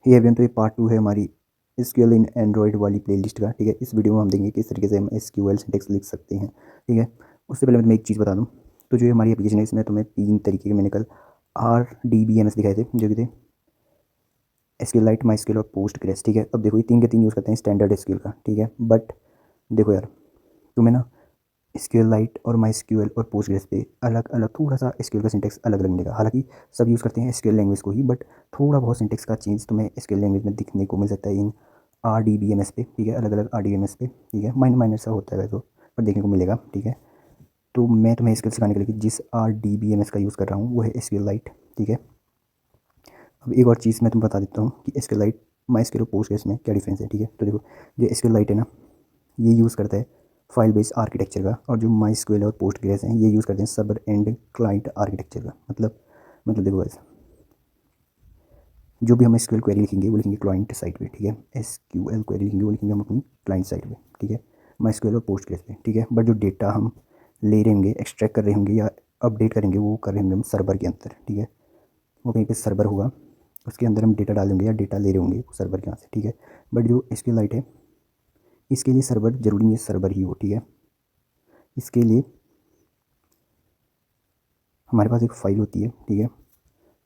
Hey everyone, तो ये part 2 है हमारी एसक्यूएल इन एंड्रॉयड वाली प्लेलिस्ट का। ठीक है, इस वीडियो में हम देखेंगे किस तरीके से हम एसक्यूएल सिंटैक्स लिख सकते हैं। ठीक है, उससे पहले मैं तुम्हें एक चीज़ बता दूं, तो जो हमारी एप्लीकेशन है इसमें तुम्हें 3 तरीके के मैंने कल RDBMS दिखाए थे, जो कि थे एसक्यूएल लाइट, माई और पोस्ट ग्रेस। ठीक है, अब देखो ये 3 के 3 यूज़ करते हैं स्टैंडर्ड एसक्यूएल का। ठीक है, बट देखो यार, तुम्हें ना एसक्यूएल लाइट और माई और पोस्ट ग्रेस पे अलग अलग थोड़ा सा एसक्यूएल का सिंटेक्स अलग अलग मिलेगा। हालांकि सब यूज़ करते हैं एसक्यूएल लैंग्वेज को ही, बट थोड़ा बहुत सिंटेक्स का चेंज तुम्हें एसक्यूएल लैंग्वेज में दिखने को मिल सकता है इन RDBMS पे। ठीक है, अलग अलग RDBMS पे। ठीक है, माइनर माइनर सा होता है वैसे, पर देखने को मिलेगा। ठीक है, तो मैं तुम्हें एसक्यूएल सिखाने के लिए जिस RDBMS का यूज़ कर रहा हूँ वो है एसक्यूएल लाइट। ठीक है, अब एक और चीज़ मैं तुम्हें बता देता हूँ कि एसक्यूएल लाइट, माई और पोस्ट ग्रेस में क्या डिफरेंस है। ठीक है, तो देखो जो एसक्यूएल लाइट है ना, ये यूज़ करता है फाइल बेस्ड आर्किटेक्चर का, और जो माई और पोस्ट ग्रेस हैं ये यूज़ करते हैं सर्वर एंड क्लाइंट आर्किटेक्चर का। मतलब देखो ऐसा, जो भी हम एसक्यूएल क्वेरी लिखेंगे वो लिखेंगे क्लाइंट साइड पे। ठीक है, एसक्यूएल क्वेरी लिखेंगे वो लिखेंगे हम अपनी क्लाइंट साइड पे। ठीक है, माई और पोस्ट ग्रेस पे। ठीक है, बट जो डेटा हम ले रहे होंगे, एक्सट्रैक्ट कर रहे होंगे या अपडेट करेंगे, वो कर रहे होंगे हम सर्वर के अंदर। ठीक है, वो कहीं पे सर्वर होगा, उसके अंदर हम डेटा डालेंगे या डेटा ले रहे होंगे सर्वर के यहाँ से। ठीक है, बट जो एसक्यूएल लाइट है इसके लिए सर्वर जरूरी नहीं है सर्वर ही हो। ठीक है, इसके लिए हमारे पास एक फ़ाइल होती है। ठीक है,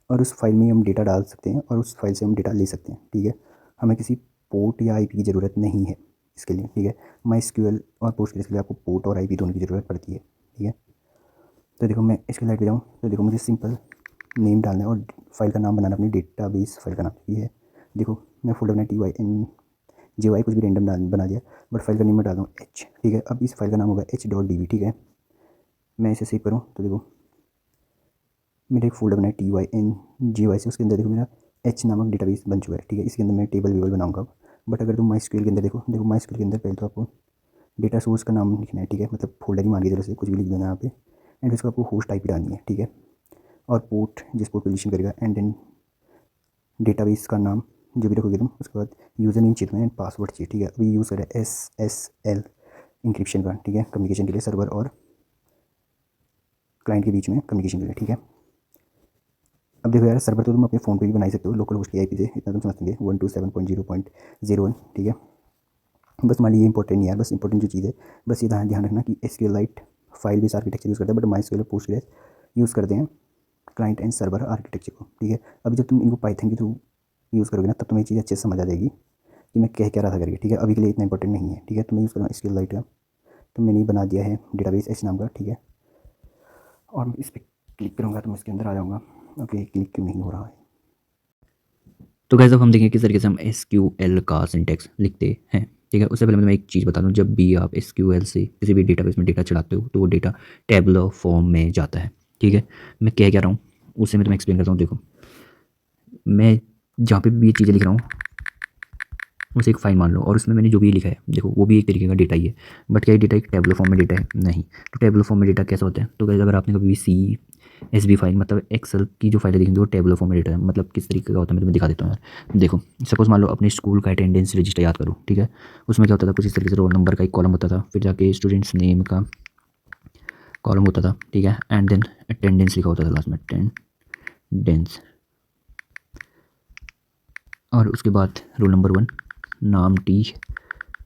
और उस फाइल में हम डेटा डाल सकते हैं और उस फाइल से हम डेटा ले सकते हैं। ठीक है, हमें किसी पोर्ट या आईपी की ज़रूरत नहीं है इसके लिए। ठीक है, माई और पोस्ट के लिए आपको पोर्ट और आईपी दोनों की ज़रूरत पड़ती है। ठीक है, तो देखो मैं इसके लाइट पे जाऊँ, तो देखो मुझे सिंपल नेम डालना है और फाइल का नाम बनाना, अपनी डेटाबेस फाइल का नाम ये है। देखो मैं फोल्डर में TYNJY कुछ भी रेंडम बना दिया, बट फाइल का नेम मैं डाल दूँ H। ठीक है, अब इस फाइल का नाम होगा h.db। ठीक है, मैं इसे सेव करूँ तो देखो मेरा एक फोल्डर बना है TYNJY से, उसके अंदर देखो मेरा H नामक डेटाबेस बन चुका है। ठीक है, इसके अंदर मैं टेबल वेबल बनाऊंगा। बट अगर तुम माई के अंदर देखो माई के अंदर पहले तो आपको डेटा सोर्स का नाम लिखना है। ठीक है, मतलब फोल्डर ही मान लीजिए, जैसे कुछ भी लिख देना यहाँ पे, एंड उसको आपको होस्ट IP डालनी है। ठीक है, और पोर्ट जिस पोर्ट पोजिशन करेगा, एंड देन डेटाबेस का नाम जो भी रखोगे तुम, उसके बाद यूज़र नेम चाहिए एंड पासवर्ड चाहिए। ठीक है, अभी यूज़ करें SSL इंक्रिप्शन का। ठीक है, कम्युनिकेशन के लिए, सर्वर और क्लाइंट के बीच में कम्युनिकेशन के लिए। ठीक है, अब देखो यार, सर्वर तो तुम अपने फ़ोन पे भी बना ही सकते हो लोकल होस्ट की IP से, इतना तुम समझते 127.0.01। ठीक है, बस मान लीजिए इंपॉर्टेंट नहीं है, बस इंपॉर्टेंट जो चीज़ है बस ये ध्यान रखना कि SQL light file based architecture use करते हैं, but my post grace use करते हैं क्लाइंट एंड सर्वर आर्किटेक्चर को। ठीक है, अभी जब तुम इनको पाइथन के थ्रू यूज़ करोगे ना, तब तुम्हें ये चीज़ अच्छे से समझ आ जाएगी कि मैं कह क्या रहा था करके। ठीक है, अभी के लिए इतना इंपॉर्टेंट नहीं है। ठीक है, तो मैं यूज़ करूँगा एसक्यूएल लाइट का, तो मैंने बना दिया है डेटाबेस H नाम का। ठीक है, और मैं इस पर क्लिक करूँगा तो मैं इसके अंदर आ जाऊँगा। ओके, क्लिक क्यों नहीं हो रहा है? तो गाइस अब हम देखेंगे किस तरीके से हम एसक्यूएल का सिंटैक्स लिखते हैं। ठीक है, उससे पहले मैं एक चीज़ बता दूं, जब भी आप एसक्यूएल से किसी भी डेटाबेस में डेटा चढ़ाते हो तो वो डेटा टेबुलर फॉर्म में जाता है। ठीक है, मैं कह क्या रहा हूँ उससे मैं तुम्हें एक्सप्लेन करता हूँ। देखो मैं जहाँ पे भी ये चीज़ें लिख रहा हूँ उसे एक फाइल मान लो, और उसमें मैंने जो भी लिखा है देखो वो भी एक तरीके का डेटा ही है, बट क्या ये डेटा एक टेबुलर फॉर्म में डेटा है? नहीं। तो टेबुलर फॉर्म में डेटा कैसा होता है? तो गाइस अगर आपने कभी भी CSV फाइल, मतलब एक्सेल की जो फाइलें देखेंगे वो टेबुलर फॉर्म में डेटा है। मतलब किस तरीके का होता है मैं तुम्हें दिखा देता हूँ यार। देखो सपोज मान लो अपने स्कूल का अटेंडेंस रजिस्टर याद करो। ठीक है, उसमें क्या होता था, कुछ इस तरीके से रोल नंबर का एक कॉलम होता था, फिर जाके स्टूडेंट्स नेम का कॉलम होता था। ठीक है, एंड देन अटेंडेंस लिखा होता था लास्ट में, अटेंडेंस, और उसके बाद रोल नंबर 1, नाम T,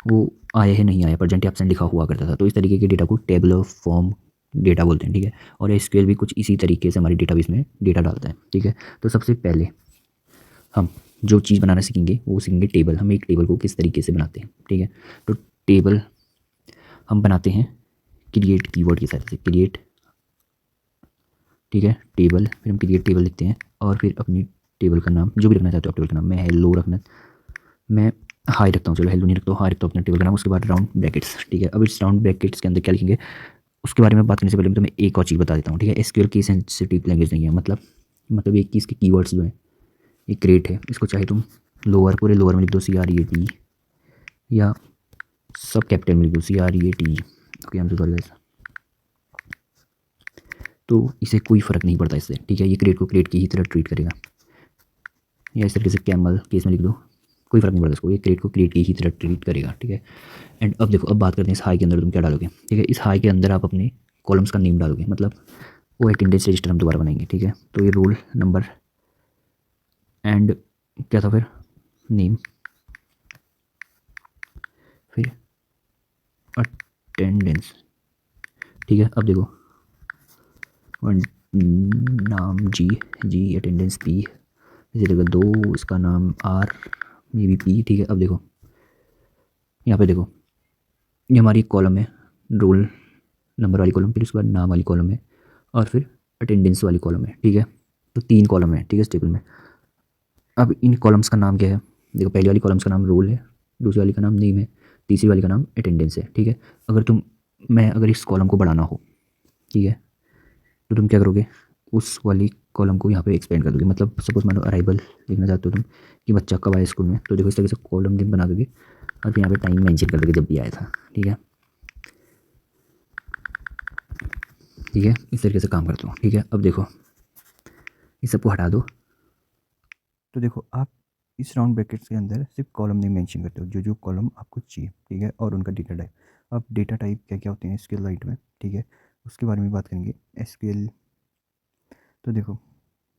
वो आया है नहीं आया, प्रेजेंट एब्सेंट लिखा हुआ करता था। तो इस तरीके के डेटा को टेबुलर फॉर्म डेटा बोलते हैं। ठीक है, और एसक्यूएल भी कुछ इसी तरीके से हमारी डेटाबेस में डेटा डालता है। ठीक है, तो सबसे पहले हम जो चीज़ बनाना सीखेंगे वो सीखेंगे टेबल। हम एक टेबल को किस तरीके से बनाते हैं। ठीक है, तो टेबल हम बनाते हैं क्रिएट कीवर्ड की सहायता से, क्रिएट। ठीक है, टेबल, फिर हम क्रिएट टेबल लिखते हैं और फिर अपनी टेबल का नाम जो भी रखना चाहते हो आप टेबल का नाम, मैं हेलो रखना, मैं हाई रखता हूँ, चलो हेलो नहीं रखता हूँ, हाई रखता हूँ अपने टेबल का नाम। उसके बाद राउंड ब्रैकेट्स। ठीक है, अब इस राउंड ब्रैकेट्स के अंदर क्या लिखेंगे उसके बारे में बात करने से पहले मैं तुम्हें एक और चीज़ बता देता हूँ। ठीक है, एसक्यूएल की सेंसिटिव लैंग्वेज नहीं है, मतलब एक की इसके कीवर्ड्स जो है एक ग्रेट है, इसको चाहे तुम लोअर, पूरे लोअर में लिख दो CREAT, या सब कैपिटल में लिख दो CREAT। ओके, हम सॉरी गाइस, तो इसे कोई फ़र्क नहीं पड़ता इससे। ठीक है, ये क्रेट को क्रेट की ही तरह ट्रीट करेगा, या इस तरीके से कैमल केस में लिख दो, कोई फ़र्क नहीं पड़ता इसको, ये क्रेट को क्रेट की ही तरह ट्रीट करेगा। ठीक है, एंड अब देखो, अब बात करते हैं इस हाई के अंदर तुम क्या डालोगे। ठीक है, इस हाई के अंदर आप अपने कॉलम्स का नेम डालोगे, मतलब वो अटेंडेंस रजिस्टर हम दोबारा बनाएंगे। ठीक है, तो ये रोल नंबर एंड क्या था फिर, नेम, फिर अटेंडेंस। ठीक है, अब देखो नाम जी, जी अटेंडेंस पी, इसी जगह दो, इसका नाम आर, ये भी पी। ठीक है, अब देखो यहाँ पे देखो, ये हमारी कॉलम है, रोल नंबर वाली कॉलम, फिर उसके बाद नाम वाली कॉलम है, और फिर अटेंडेंस वाली कॉलम है। ठीक है, तो 3 कॉलम है। ठीक है, इस टेबल में अब इन कॉलम्स का नाम क्या है? देखो, पहली वाली कॉलम्स का नाम रोल है, दूसरी वाली का नाम नेम है, तीसरी वाली का नाम अटेंडेंस है। ठीक है, अगर इस कॉलम को बढ़ाना हो, ठीक है, तो तुम क्या करोगे? उस वाली कॉलम को यहाँ पे एक्सपेंड कर दोगे। मतलब सपोज मान लो अराइवल लिखना चाहते हो तुम कि बच्चा कब आया स्कूल में, तो देखो इस तरीके से कॉलम नेम बना दोगे और फिर यहाँ पे टाइम मेंशन कर दोगे जब भी आया था। ठीक है, ठीक है, इस तरीके से काम करता हूँ। ठीक है, अब देखो इस सबको हटा दो। तो देखो आप इस राउंड ब्रैकेट्स के अंदर सिर्फ कॉलम नेम मेंशन करते हो, जो जो कॉलम आपको चाहिए। ठीक है, और उनका डेटा टाइप। अब डेटा टाइप क्या क्या होते हैं एसक्यूएल लाइट में, ठीक है, उसके बारे में बात करेंगे। एसक्यूएल, तो देखो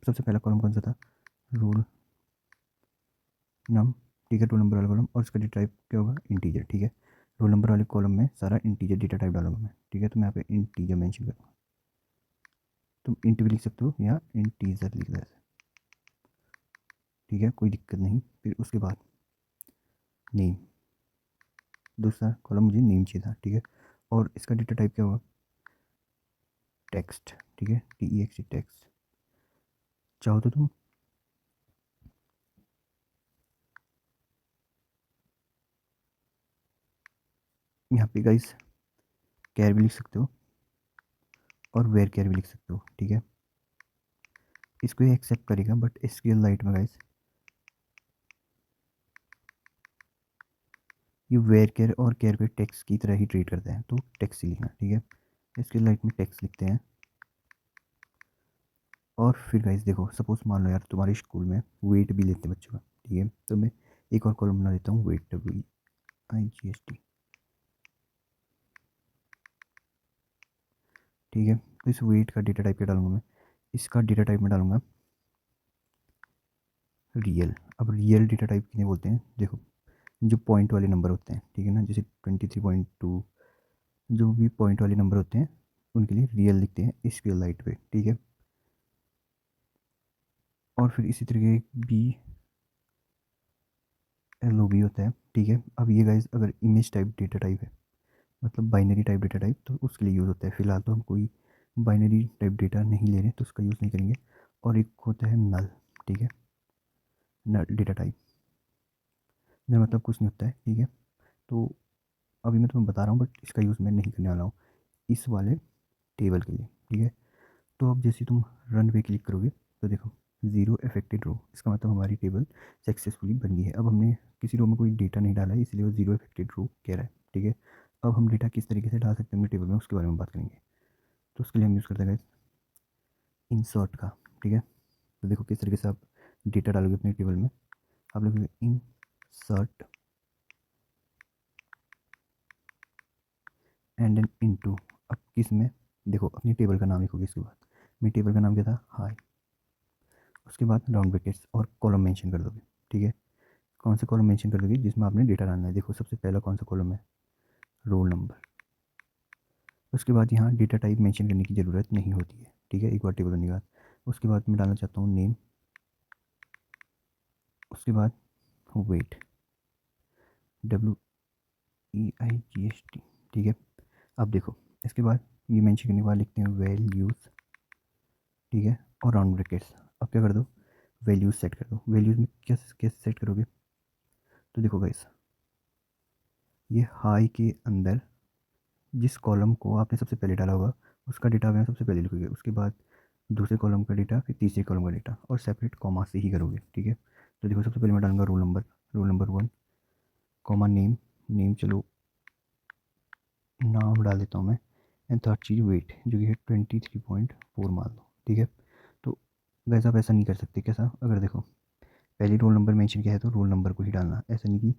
सबसे पहला कॉलम कौन सा था? रोल नम। ठीक है, रोल नंबर वाला कॉलम, और उसका डेटा टाइप क्या होगा? इंटीजर। ठीक है, रोल नंबर वाले कॉलम में सारा इंटीजर डेटा टाइप डालूंगा मैं। ठीक है, तो मैं यहाँ पे इंटीजर मेंशन करूँगा। तुम इंट भी लिख सकते हो या इंटीजर लिख दो ऐसे। ठीक है, कोई दिक्कत नहीं। फिर उसके बाद नेम, दूसरा कॉलम मुझे नेम चाहिए था। ठीक है, और इसका डेटा टाइप क्या होगा? टेक्स्ट। ठीक है, TEXT टेक्स्ट। चाहो तो तुम यहाँ पे गाइस कैर भी लिख सकते हो और वेयर कैर भी लिख सकते हो। ठीक है, इसको ये एक्सेप्ट करेगा, बट एसक्यूएल लाइट में गाइस ये वेयर केयर और केयर पे टेक्स्ट की तरह ही ट्रीट करते हैं, तो टेक्स्ट ही लिखना। ठीक है, एसक्यूएल लाइट में टेक्स्ट लिखते हैं। और फिर गाइस देखो, सपोज मान लो यार तुम्हारे स्कूल में वेट भी लेते हैं बच्चों का। ठीक है, तो मैं एक और कॉलम बना देता हूँ, वेट, WEIGHT। ठीक है, तो इस वेट का डेटा टाइप क्या डालूंगा मैं? इसका डेटा टाइप में डालूंगा रियल। अब रियल डेटा टाइप किन्हें बोलते हैं? देखो, जो पॉइंट वाले नंबर होते हैं, ठीक है ना, जैसे 23.2, जो भी पॉइंट वाले नंबर होते हैं उनके लिए रियल लिखते हैं एसक्यूएल लाइट पे। ठीक है, और फिर इसी तरीके बी LOB होता है। ठीक है, अब ये गाइज अगर इमेज टाइप डेटा टाइप है, मतलब बाइनरी टाइप डेटा टाइप, तो उसके लिए यूज़ होता है। फिलहाल तो हम कोई बाइनरी टाइप डेटा नहीं ले रहे, तो उसका यूज़ नहीं करेंगे। और एक होता है नल। ठीक है, नल डेटा टाइप, नल मतलब कुछ नहीं होता है। ठीक है, तो अभी मैं तुम्हें बता रहा हूँ, बट इसका यूज़ मैं नहीं करने वाला हूँ इस वाले टेबल के लिए। ठीक है, तो अब जैसे तुम रन पे क्लिक करोगे तो देखो ज़ीरो अफेक्टेड रो, इसका मतलब हमारी टेबल सक्सेसफुली बन गई है। अब हमने किसी रो में कोई डेटा नहीं डाला है, इसलिए वो ज़ीरो अफेक्टेड रो कह रहा है। ठीक है, अब हम डेटा किस तरीके से डाल सकते हैं अपनी टेबल में, उसके बारे में बात करेंगे। तो उसके लिए हम यूज़ करते हैं इंसर्ट का। ठीक है, तो देखो किस तरीके से आप डेटा डालोगे अपनी टेबल में। आप लोग इंसर्ट एंड एन इनटू। अब किस में? देखो अपनी टेबल का नाम लिखोगे इसके बाद। मेरी टेबल का नाम क्या था? हाई। उसके बाद राउंड ब्रैकेट्स और कॉलम मेंशन कर दोगे। ठीक है, कौन सा कॉलम मेंशन कर दोगे? जिसमें आपने डेटा डालना है। देखो सबसे पहला कौन सा कॉलम है? Roll number. उसके बाद यहाँ डेटा टाइप मेंशन करने की ज़रूरत नहीं होती है। ठीक है, एक बार टेबल बनने के बाद उसके बाद मैं डालना चाहता हूँ नेम। उसके बाद वेट, WEIGHT। ठीक है, अब देखो इसके बाद ये मेंशन करने के बाद लिखते हैं वैल्यूज़। ठीक है, और राउंड ब्रैकेट्स। अब क्या कर दो? वैल्यूज़ सेट कर दो। वैल्यूज़ में कैसे कैसे सेट करोगे? तो देखो गाइस, ये हाई के अंदर जिस कॉलम को आपने सबसे पहले डाला होगा उसका डेटा आप यहाँ सबसे पहले लिखोगे। उसके बाद दूसरे कॉलम का डेटा, फिर तीसरे कॉलम का डेटा, और सेपरेट कॉमा से ही करोगे। ठीक है, तो देखो सबसे पहले मैं डालूंगा roll number, roll number 1, comma name, name चलो नाम डाल देता हूँ मैं, एंड थर्ड चीज़ वेट, जो कि है 23.4 मान लो। ठीक है, तो वैसा वैसा नहीं कर सकते। कैसा? अगर देखो पहले रोल नंबर मेंशन किया है तो रोल नंबर को ही डालना, ऐसा नहीं कि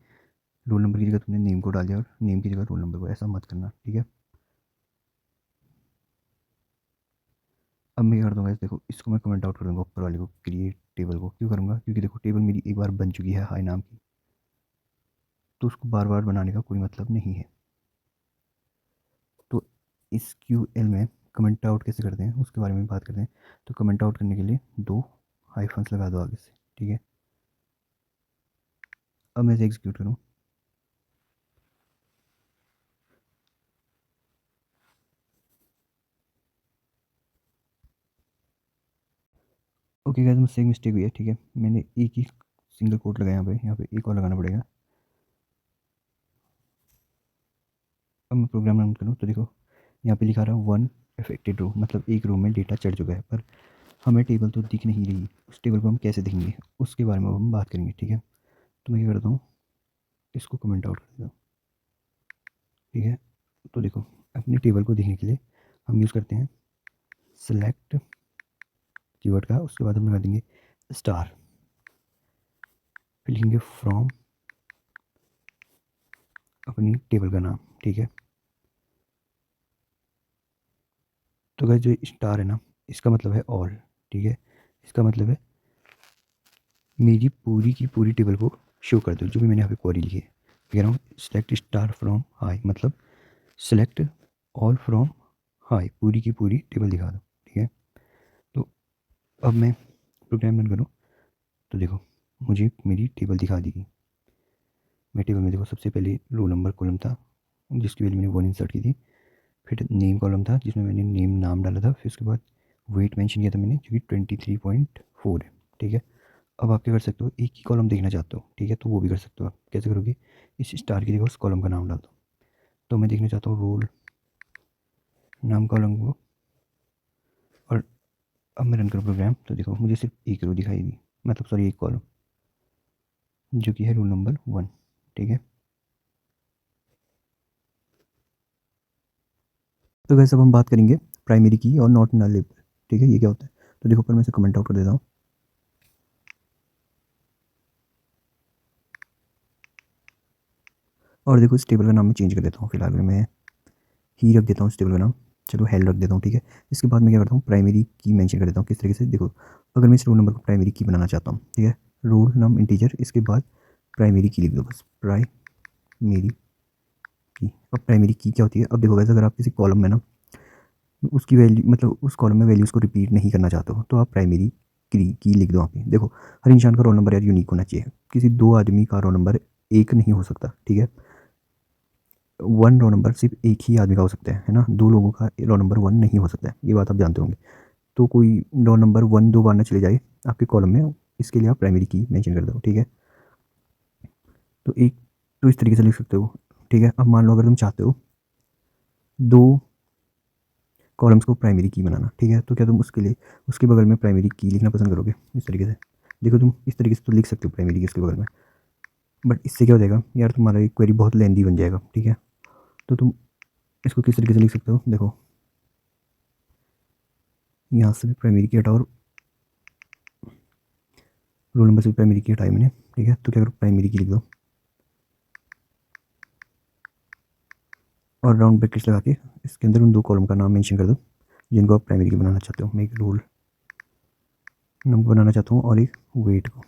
रोल नंबर की जगह तुमने नेम को डाल दिया और नेम की जगह रोल नंबर को, ऐसा मत करना। ठीक है, अब मैं क्या कर दूँगा, देखो इसको मैं कमेंट आउट कर दूँगा ऊपर वाले को, क्रिएट टेबल को। क्यों करूँगा? क्योंकि देखो टेबल मेरी एक बार बन चुकी है हाई नाम की। तो उसको बार बार बनाने का कोई मतलब नहीं है। तो SQL में कमेंट आउट कैसे करते हैं उसके बारे में बात करते हैं। तो कमेंट आउट करने के लिए 2 हाइफन्स लगा दो आगे से, ठीक है। अब मैं इसे एग्जीक्यूट करूँ। ओके गाइस, मुझसे एक मिस्टेक हुई है, ठीक है। मैंने एक ही सिंगल कोट लगाया यहाँ पे एक और लगाना पड़ेगा। अब मैं प्रोग्राम रन करूँ तो देखो यहाँ पे लिखा रहा है 1 अफेक्टेड रो, मतलब एक रो में डेटा चढ़ चुका है, पर हमें टेबल तो दिख नहीं रही। उस टेबल को हम कैसे देखेंगे उसके बारे में हम बात करेंगे, ठीक है। तो मैं क्या करता हूँ, इसको कमेंट आउट कर देता हूँ, ठीक है। तो देखो अपने टेबल को देखने के लिए हम यूज़ करते हैं सेलेक्ट कीवर्ड का, उसके बाद हम लगा देंगे स्टार, फिर लिखेंगे फ्रॉम अपनी टेबल का नाम, ठीक है। तो गाइस जो स्टार है ना, इसका मतलब है ऑल, ठीक है। इसका मतलब है मेरी पूरी की पूरी टेबल को शो कर दो, जो भी मैंने यहाँ पे क्वेरी लिखी है। कह रहा हूँ सेलेक्ट स्टार फ्रॉम हाई, मतलब सेलेक्ट ऑल फ्रॉम हाई, पूरी की पूरी टेबल दिखा दो, ठीक है। तो अब मैं प्रोग्राम रन करूँ तो देखो मुझे मेरी टेबल दिखा दी गई। मेरी टेबल में देखो सबसे पहले रोल नंबर कॉलम था जिसकी वैल्यू मैंने 1 इंसर्ट की थी, फिर नेम कॉलम था जिसमें मैंने नेम नाम डाला था, फिर उसके बाद वेट मेंशन किया था मैंने जो कि 23.4 है, ठीक है। अब आप क्या कर सकते हो, एक ही कॉलम देखना चाहते हो, ठीक है, तो वो भी कर सकते हो। आप कैसे करोगे, इस स्टार की जगह उस कॉलम का नाम डाल दो। तो मैं देखना चाहता हूँ रोल नाम कॉलम को, और अब मैं रन करूँ प्रोग्राम तो देखो मुझे सिर्फ एक रो दिखाई दी, मतलब सॉरी एक कॉलम, जो कि है रोल नंबर 1, ठीक है। तो वैसे अब हम बात करेंगे प्राइमरी की और नॉट नल लेबल, ठीक है। ये क्या होता है, तो देखो पर मैं इसे कमेंट आउट कर देता हूँ। और देखो इस टेबल का नाम मैं चेंज कर देता हूँ, फिलहाल मैं ही रख देता हूँ इस टेबल का नाम, चलो हेल रख देता हूँ, ठीक है। इसके बाद मैं क्या करता हूँ, प्राइमरी की मेंशन कर देता हूँ। किस तरीके से, देखो अगर मैं इस रोल नंबर को प्राइमरी की बनाना चाहता हूँ, ठीक है, रोल नाम इंटीजर, इसके बाद प्राइमरी की लिख दो, बस प्राइमरी की। अब प्राइमरी की क्या होती है, अब देखो वैसे अगर आप किसी कॉलम में ना उसकी वैल्यू, मतलब उस कॉलम में वैल्यूज़ को रिपीट नहीं करना चाहते हो, तो आप प्राइमरी की लिख दो। आप देखो हर इंसान का रोल नंबर यार यूनिक होना चाहिए, किसी 2 आदमी का रोल नंबर एक नहीं हो सकता, ठीक है। 1 रोल नंबर सिर्फ एक ही आदमी का हो सकता है ना, 2 लोगों का रोल नंबर 1 नहीं हो सकता है, ये बात आप जानते होंगे। तो कोई रोल नंबर 1 2 बार ना चले जाए आपके कॉलम में, इसके लिए आप प्राइमरी की मेंशन कर दो, ठीक है। तो एक तो इस तरीके से लिख सकते हो, ठीक है। अब मान लो अगर तुम चाहते हो 2 कॉलम्स को प्राइमरी की बनाना, ठीक है, तो क्या तुम उसके लिए उसके बगल में प्राइमरी की लिखना पसंद करोगे, इस तरीके से। देखो तुम इस तरीके से तो लिख सकते हो प्राइमरी की उसके बगल में, बट इससे क्या हो जाएगा यार, तुम्हारा एक क्वेरी बहुत लेंदी बन जाएगा, ठीक है। तो तुम इसको किस तरीके से लिख सकते हो, देखो यहाँ से भी प्राइमरी की हटाओ और रोल नंबर से भी प्राइमरी की हटाई मैंने, ठीक है। तो क्या करो, प्राइमरी की लिख दो और राउंड ब्रैकेट्स लगा के इसके अंदर उन 2 कॉलम का नाम मेंशन कर दो जिनको आप प्राइमरी की बनाना चाहते हो। मैं एक रोल नंबर बनाना चाहता हूँ और एक वेट को,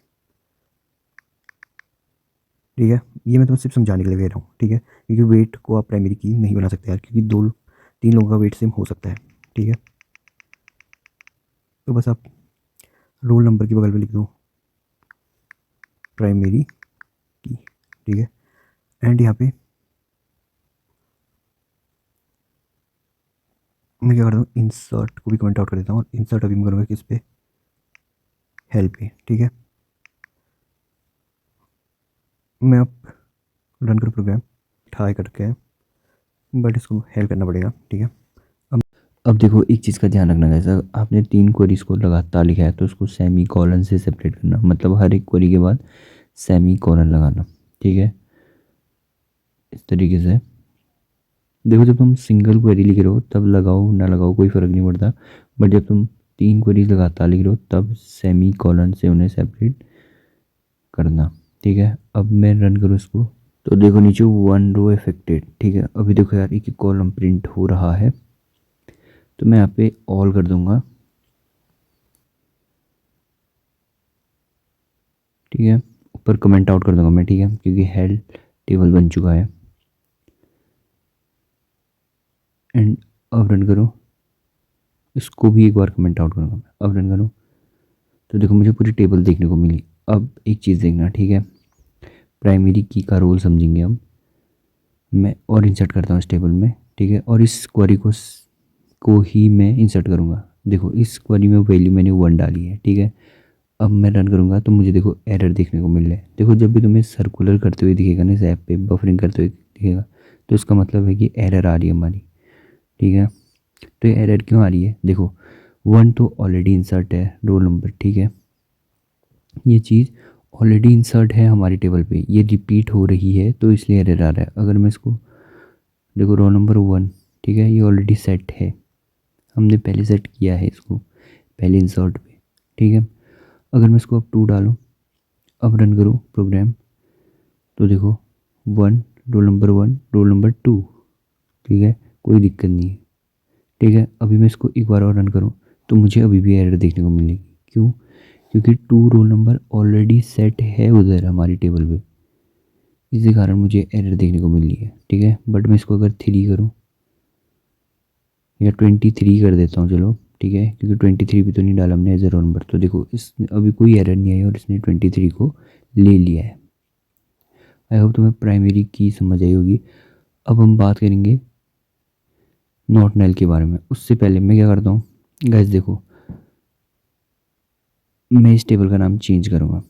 ठीक है। ये मैं तुम्हें सिर्फ समझाने के लिए कह रहा हूँ, ठीक है, क्योंकि वेट को आप प्राइमरी की नहीं बना सकते यार, क्योंकि 2 3 लोगों का वेट सेम हो सकता है, ठीक है। तो बस आप रोल नंबर के बगल में लिख दो प्राइमरी की, ठीक है। एंड यहाँ पे मैं क्या करता हूँ, इंसर्ट को भी कमेंट आउट कर देता हूँ, और इंसर्ट अभी मैं करूँगा किस पे, हेल्प पे, ठीक है। मैं अब रन करूँ प्रोग्राम, ट्राई करके है, बट इसको हेल्प करना पड़ेगा, ठीक है। अब देखो एक चीज़ का ध्यान रखना है, सर आपने 3 क्वेरीज को लगातार लिखा है तो उसको सेमी कॉलन से सेपरेट करना, मतलब हर एक क्वेरी के बाद सेमी कॉलन लगाना, ठीक है, इस तरीके से। देखो जब तुम सिंगल क्वेरी लिख रहे हो तब लगाओ ना लगाओ कोई फ़र्क नहीं पड़ता, बट जब तुम 3 क्वेरीज लगातार लिख रहे हो तब सेमी कॉलन से उन्हें सेपरेट करना, ठीक है। अब मैं रन करूँ इसको तो देखो नीचे 1 रो अफेक्टेड, ठीक है। अभी देखो यार एक कॉलम प्रिंट हो रहा है, तो मैं यहाँ पे ऑल कर दूंगा, ठीक है। ऊपर कमेंट आउट कर दूंगा मैं, ठीक है, क्योंकि हेल्प टेबल बन चुका है। एंड अब रन करो, इसको भी एक बार कमेंट आउट करूँगा मैं। अब रन करो तो देखो मुझे पूरी टेबल देखने को मिली। अब एक चीज़ देखना, ठीक है, प्राइमरी की का रोल समझेंगे अब। मैं और इंसर्ट करता हूँ इस टेबल में, ठीक है, और इस क्वेरी को ही मैं इंसर्ट करूँगा। देखो इस क्वेरी में वैल्यू मैंने 1 डाली है, ठीक है। अब मैं रन करूँगा तो मुझे देखो एरर देखने को मिल रहा है। देखो जब भी तुम्हें सर्कुलर करते हुए दिखेगा ना इस ऐप पे, बफरिंग करते हुए दिखेगा, तो इसका मतलब है कि एरर आ रही है हमारी, ठीक है। तो ये एरर क्यों आ रही है? देखो 1 तो ऑलरेडी इंसर्ट है रोल नंबर, ठीक है, ये चीज़ ऑलरेडी इंसर्ट है हमारी टेबल पे, ये रिपीट हो रही है तो इसलिए एरर आ रहा है। अगर मैं इसको देखो रोल नंबर 1, ठीक है, ये ऑलरेडी सेट है, हमने पहले सेट किया है इसको पहले इंसर्ट पे, ठीक है। अगर मैं इसको अब 2 डालूँ, अब रन करूँ प्रोग्राम, तो देखो 1 रोल नंबर 1 रोल नंबर 2, ठीक है, कोई दिक्कत नहीं है, ठीक है। अभी मैं इसको एक बार और रन करूँ तो मुझे अभी भी एरर देखने को मिलेगी। क्यों? क्योंकि 2 रोल नंबर ऑलरेडी सेट है उधर हमारी टेबल पे, इसी कारण मुझे एरर देखने को मिल रही है, ठीक है। बट मैं इसको अगर 3 करूँ या 23 कर देता हूँ, चलो ठीक है, क्योंकि 23 भी तो नहीं डाला हमने एज ए रोल नंबर, तो देखो इसने अभी कोई एरर नहीं आई और इसने 23 को ले लिया है। आई होप तुम्हें प्राइमरी की समझ आई होगी। अब हम बात करेंगे नॉट नल के बारे में। उससे पहले मैं क्या करता हूँ गाइस, देखो मैं इस टेबल का नाम चेंज करूँगा।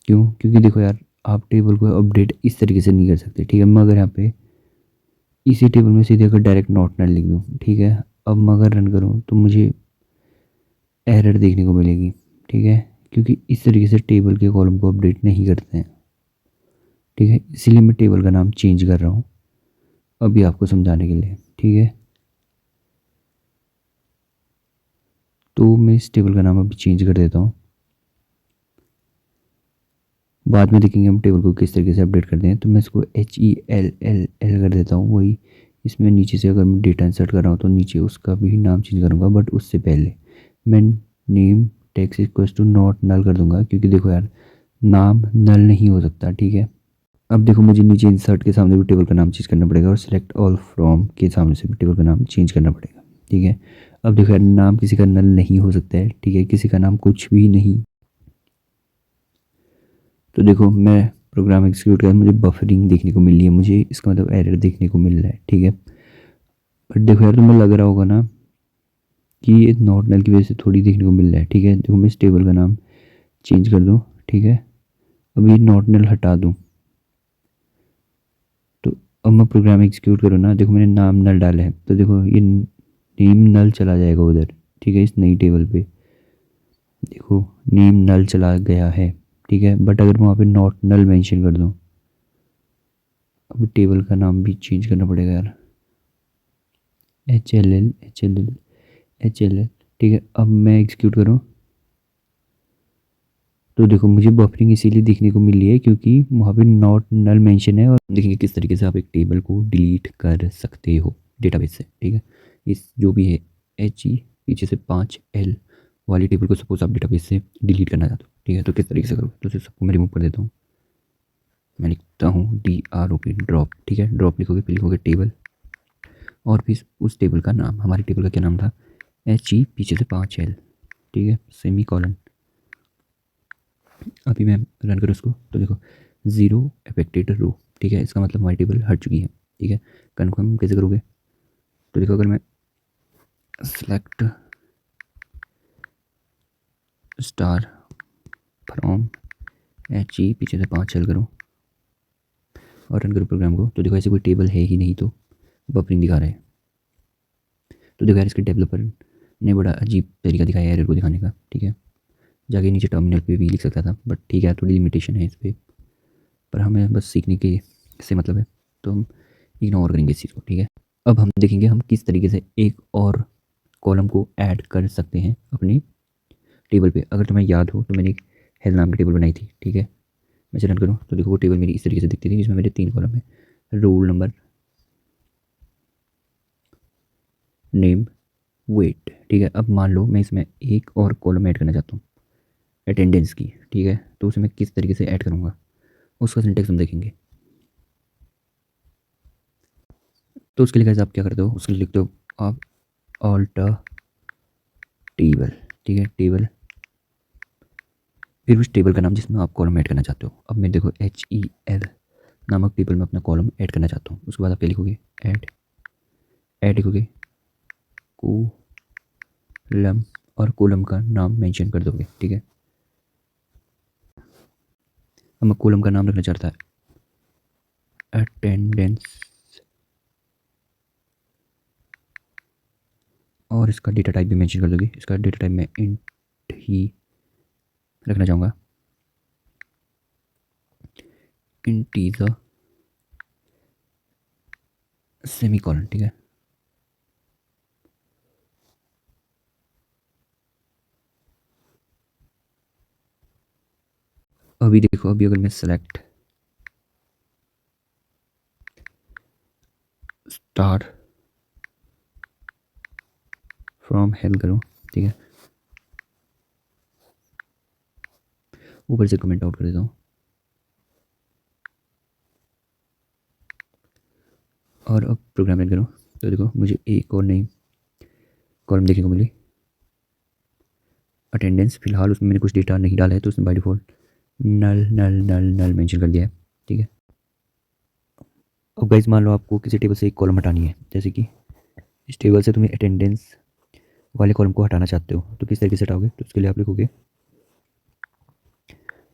क्यों? क्योंकि देखो यार, आप टेबल को अपडेट इस तरीके से नहीं कर सकते, ठीक है। मैं अगर यहाँ पे इसी टेबल में सीधे अगर डायरेक्ट नॉट नल लिख दूँ, ठीक है, अब मैं अगर रन करूँ तो मुझे एरर देखने को मिलेगी, ठीक है, क्योंकि इस तरीके से टेबल के कॉलम को अपडेट नहीं करते हैं, ठीक है। इसीलिए मैं टेबल का नाम चेंज कर रहा हूँ अभी आपको समझाने के लिए, ठीक है। तो मैं इस टेबल का नाम अभी चेंज कर देता हूँ, बाद में देखेंगे हम टेबल को किस तरीके से अपडेट करते हैं। तो मैं इसको HELLL कर देता हूँ, वही इसमें नीचे से अगर मैं डेटा इंसर्ट कर रहा हूँ तो नीचे उसका भी नाम चेंज करूँगा, बट उससे पहले मैं name text equals to not null कर दूँगा, क्योंकि देखो यार नाम नल नहीं हो सकता, ठीक है। अब देखो मुझे नीचे इंसर्ट के सामने भी टेबल का नाम चेंज करना पड़ेगा और सिलेक्ट ऑल फ्रॉम के सामने से भी टेबल का नाम चेंज करना पड़ेगा, ठीक है। अब देखो यार नाम किसी का नल नहीं हो सकता है, ठीक है, किसी का नाम कुछ भी नहीं। तो देखो मैं प्रोग्राम एग्जीक्यूट कर, मुझे बफरिंग देखने को मिल रही है, मुझे इसका मतलब एरर देखने को मिल रहा है, ठीक है। बट देखो यार तुम्हें लग रहा होगा ना कि ये नॉट नल की वजह से थोड़ी देखने को मिल रहा है, ठीक है। देखो मैं इस टेबल का नाम चेंज कर दूँ, ठीक है, अभी नॉट नल हटा दूँ, तो अब मैं प्रोग्राम एग्जीक्यूट करूँ ना, देखो मैंने नाम नल डाला है, तो देखो ये नेम नल चला जाएगा उधर, ठीक है, इस नई टेबल पे देखो नेम नल चला गया है, ठीक है। बट अगर मैं वहाँ पे नॉट नल मेंशन कर दूँ, अब टेबल का नाम भी चेंज करना पड़ेगा यार, HLL, ठीक है। अब मैं एग्जीक्यूट करूँ तो देखो मुझे बफरिंग इसीलिए देखने को मिल रही है क्योंकि वहाँ पे नॉट नल मेंशन है। और देखेंगे किस तरीके से आप एक टेबल को डिलीट कर सकते हो डेटाबेस से, ठीक है। इस जो भी है HE पीछे से 5L वाली टेबल को सपोज आप डेटाबेस से डिलीट करना चाहते हो, ठीक है, तो किस तरीके से करोगे? तो सबको मैं रिमूव कर देता हूँ। मैं लिखता हूँ DROP ड्रॉप, ठीक है। ड्रॉप लिखोगे फिर लिखोगे टेबल और फिर उस टेबल का नाम, हमारी टेबल का क्या नाम था, HE पीछे से 5L, ठीक है, सेमी कॉलन। अभी मैं रन करूँ उसको तो देखो 0 अफेक्टेड रो, ठीक है, इसका मतलब हमारी टेबल हट चुकी है, ठीक है। कन्फर्म कैसे करोगे? तो देखो अगर मैं सेलेक्ट स्टार फ्रॉम HE पीछे से 5L करूँ और रन करूँ प्रोग्राम को, तो देखो ऐसे कोई टेबल है ही नहीं, तो बफरिंग दिखा रहा है। तो देखो यार इसके डेवलपर ने बड़ा अजीब तरीका दिखाया एरर को दिखाने का, ठीक है। जाके नीचे टर्मिनल पे भी लिख सकता था, बट ठीक है थोड़ी लिमिटेशन है इस पर, पर हमें बस सीखने के से मतलब है, तो हम इग्नोर करेंगे इस चीज़ को, ठीक है। अब हम देखेंगे हम किस तरीके से एक और कॉलम को ऐड कर सकते हैं अपनी टेबल पे। अगर तुम्हें याद हो तो मैंने एक हेल्थ नाम की टेबल बनाई थी, ठीक है। मैं रन करूँ तो देखो वो टेबल मेरी इस तरीके से दिखती थी, जिसमें मेरे 3 कॉलम है, रोल नंबर, नेम, वेट, ठीक है। अब मान लो मैं इसमें एक और कॉलम ऐड करना चाहता हूँ अटेंडेंस की, ठीक है, तो उसे मैं किस तरीके से ऐड करूँगा उसका सिंटेक्स हम देखेंगे। तो उसके लिए गाइस आप क्या करते हो, उसके लिए लिखते हो आप ऑल्टर टेबल, ठीक है, टेबल, फिर उस टेबल का नाम जिसमें आप कॉलम ऐड करना चाहते हो। अब मैं देखो HEL नामक टेबल में अपना कॉलम ऐड करना चाहता हूँ। उसके बाद आप क्या लिखोगे, ऐड, ऐड लिखोगे, कॉलम, और कॉलम का नाम मेंशन कर दोगे, ठीक है। अब मैं कॉलम का नाम रखना चाहता है अटेंडेंस, और इसका डेटा टाइप भी मेंशन कर दोगे। इसका डेटा टाइप मैं इंट ही रखना चाहूँगा, इंटीजर सेमीकोलन, ठीक है। अभी देखो, अभी अगर मैं सेलेक्ट स्टार फ्रॉम हेल करूँ, ठीक है, ऊपर से कमेंट आउट कर देता हूँ, और अब प्रोग्राम रन करूँ तो देखो मुझे एक और नई कॉलम देखने को मिली, अटेंडेंस। फिलहाल उसमें मैंने कुछ डेटा नहीं डाला है तो उसने by default null null null null mention कर दिया है, ठीक है। अब गाइस मान लो आपको किसी टेबल से एक कॉलम हटानी है, जैसे कि इस टेबल से तुम्हें अटेंडेंस वाले कॉलम को हटाना चाहते हो, तो किस तरीके से हटाओगे, तो उसके लिए आप लिखोगे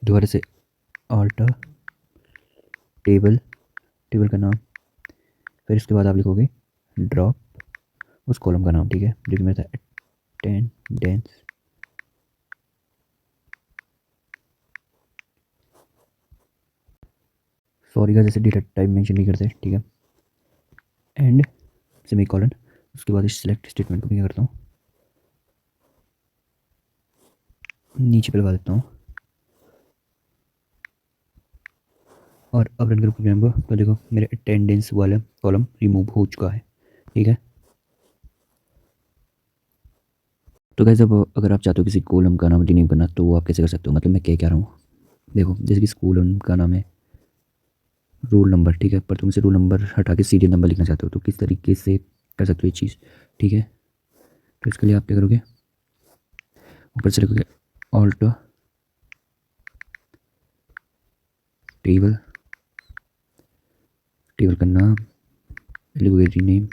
दोबारा से ऑल्टर टेबल, टेबल का नाम, फिर इसके बाद आप लिखोगे ड्रॉप उस कॉलम का नाम, ठीक है, जो कि मेरा था अटेंडेंस, सॉरी का जैसे डेटा टाइप मेंशन नहीं करते, ठीक है, एंड सेमीकोलन। उसके बाद इस सिलेक्ट स्टेटमेंट को मैं क्या करता हूँ, नीचे पे लगा देता हूँ, और अब रन करो प्रोग्राम को, तो देखो मेरे अटेंडेंस वाला कॉलम रिमूव हो चुका है, ठीक है। तो गाइस अब अगर आप चाहते हो किसी कॉलम का नाम रीनेम करना, तो वो आप कैसे कर सकते हो, मतलब मैं क्या रहा हूँ, देखो जैसे कि इस कॉलम का नाम है रोल नंबर, ठीक है, पर तुम इसे रोल नंबर हटा के सीरियल नंबर लिखना चाहते हो, तो किस तरीके से कर सकते हो ये चीज़, ठीक है। तो इसके लिए आप क्या करोगे, ऊपर से लिखोगे ऑल्टर टेबल, टेबल का नाम लिखोगे रीनेम,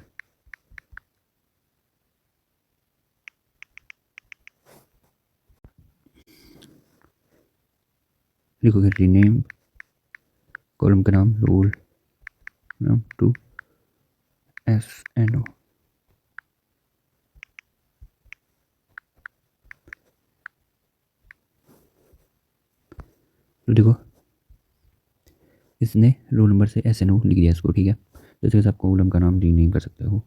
लिखोगे रीनेम कॉलम का नाम रोल नाम टू SNO, तो देखो इसने रोल नंबर से SNO लिख दिया इसको, ठीक है। तो इस तरह से आप कॉलम का नाम रीनेम कर सकते हो।